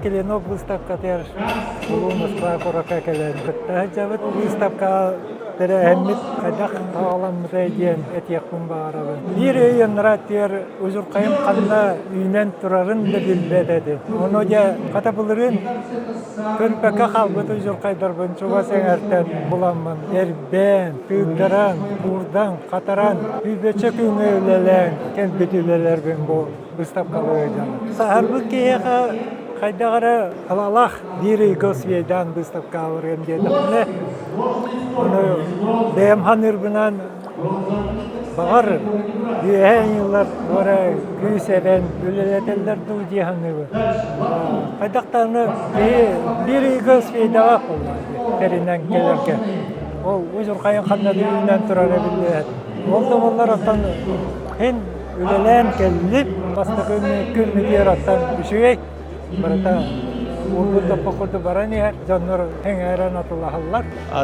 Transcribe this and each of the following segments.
Клинок выставка тер улуу Москва корака келен. Тажабыт выставка терәһәммит кадак тагаламыдай диен этияқпын барабы. Бир өйөннара тер узуркайым канна үйнен турарын да билбедеді. Оны да катабылырын көрпәкә халбыт узуркайдар бынчуга сәңәртен буламын. Эрбен, тыгдаран, бурдан, катаран, үйбече күңелелән, кәлбетүлеләр бен бу выставкалы өйдән. Сахарбы кеяға Хайдагара алалах дири госвейдан выставка авырын деді. Оны бәйімхан үрбінен бағар үйәйін еллар күйсәбен өлелетелер ду дейхан үрбі. Хайдақтарыны дири госвейдаға қолады терінен келерге. Ол өзір қайын қанна дүйінен тұрары біледі. Ол да олар аттан хен өлелен келіп, басты күнні дер аттан үшігей.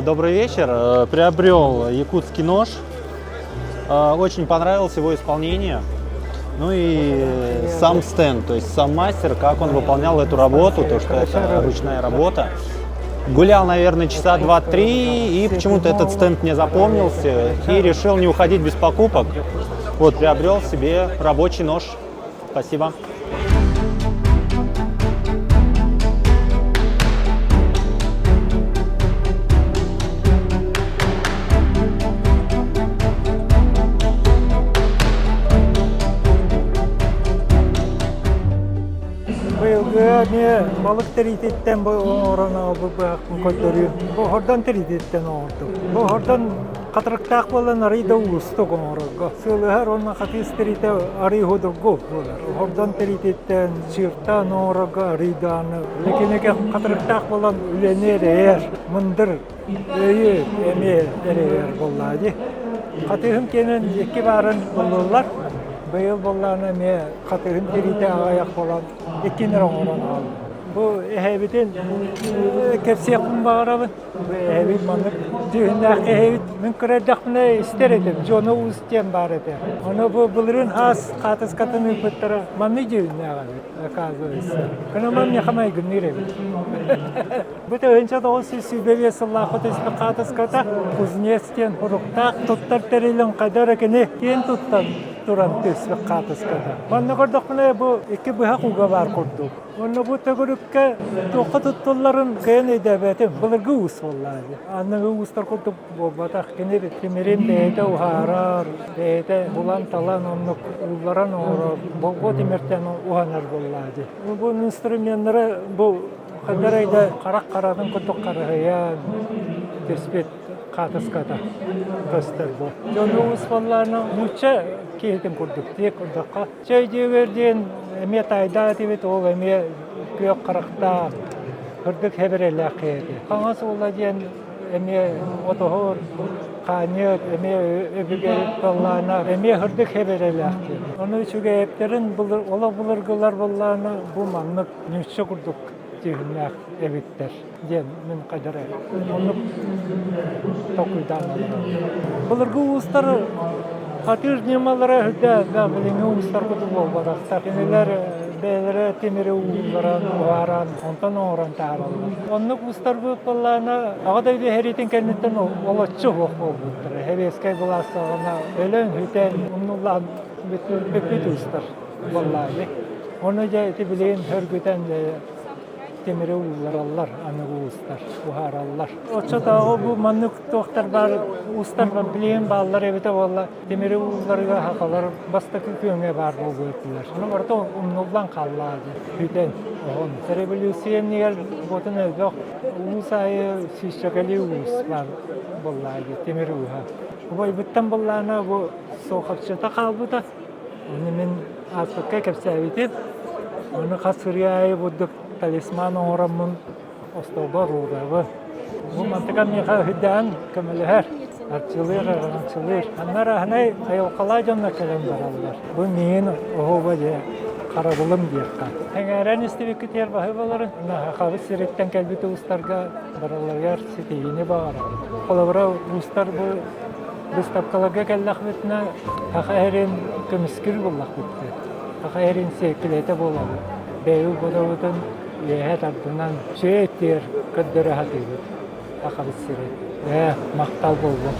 Добрый вечер. Приобрел якутский нож. Очень понравилось его исполнение. Ну и сам стенд, то есть сам мастер, как он выполнял эту работу, то что это ручная работа. Гулял, наверное, часа 2-3, и почему-то этот стенд мне запомнился, и решил не уходить без покупок. Вот, приобрел себе рабочий нож. Спасибо. Мен балык теритеттен орона көтөрү. Хордан теритеттен орду. Хордан катырыктак болан арыйда устук орого. Сылыгар онна хатис терите арый ходурго. Хордан теритеттен чыртан орого арыйдан. Лекенеге катырыктак болан үленер эр, мындыр өйү эме эрер боллады. Катыгым кенен эки барын болулар. Быйыл болларына ме катыгын терите аяк болан экинер оңорон алды. Бу эһебитин кепсиякын багарабын. Бу эһебит манып дүйүнак эһебит мүмкүрәдәкне истер edem. Жону устен бар эде. Аны бу булырын хас катыс катын үпөттөрө маны дүйүнак оказывается. Кына мен хамай гүннере. Бу төнчө дос сүбебе саллаху тесбе катыс ката кузнецтен хуруктак туттар терилен кадар экене кен туттан туран тесбе катыс ката. Маны көрдөкне бу эки быха куга бар курдук. Оны бу төгүрүккө тоқы туттуларын кыйын эдебетим. Булыргы ус боллады. Аны устар курдук болбатак кене темерен дейте ухарар, дейте булан талан оннук улларан оро. Бу темертен уханар боллады. Бу инструменттері бу кадарайда карак-карадын кутук карагаян теспет катыската көстөр бу. Жону ус болларны муча кейтин курдук тек курдукка. Чай деберден эме тайда дебет ол эме көк каракта кырдык хебереле кийди. Каңас уладен эме отохор канет эме өбүгерит болларна эме кырдык хебереле кийди. Оны үчүгө эптерин булыргылар болларны бу маннык нүчө курдук дегенак эбиттер. Ден мен кадары. Оны токуйдан. Булыргы устар Хатыр немалары да билеме устар куту болбара. Сакенелер бәлере темире уларан, варан, онтан оран таралар. Онны устар булларына агадай херитен кеннеттен олоччу болбуттар. Хевескай буласына өлөн хүтен уннулан бүт устар боллары. Оны да билен хөргүтен темире уларалар, аны устар, ухаралар. Очотагы бу маннык токтар бар, устар бар, билен баллар эбите болла. Темире уларга хакалар бастакы көңе бар болбойтулар. Аны барта умнулдан каллады. Бүтен он революционер ботун өзөк улусайы сишчагали ус бар боллайды темире уха. Бу буттан боллана бу сохапчыта калбыта. Аны мен аспакка кепсәбитеп, аны касыряй буддук талисман орамын остобар урабы. Бу мантыган меха хиддан камелер. Арчылыр. Аннара ханай айылкала жонна келен баралар. Бу мен охобаде карабылым диякка. Теңерен истебекке тер бахы боларын. Хабы сиреттен келбите устарга баралар сетейини багар. Колабыра устар бу выставкаларга келлах бетне хахерин көмүскүр буллах бетте. Хахерин секилете болабы. Бәйү бодабытын Еһе тардынан сөйеттер көддөрө хатыйбыт. Ақабыт сире. Мақтал болду.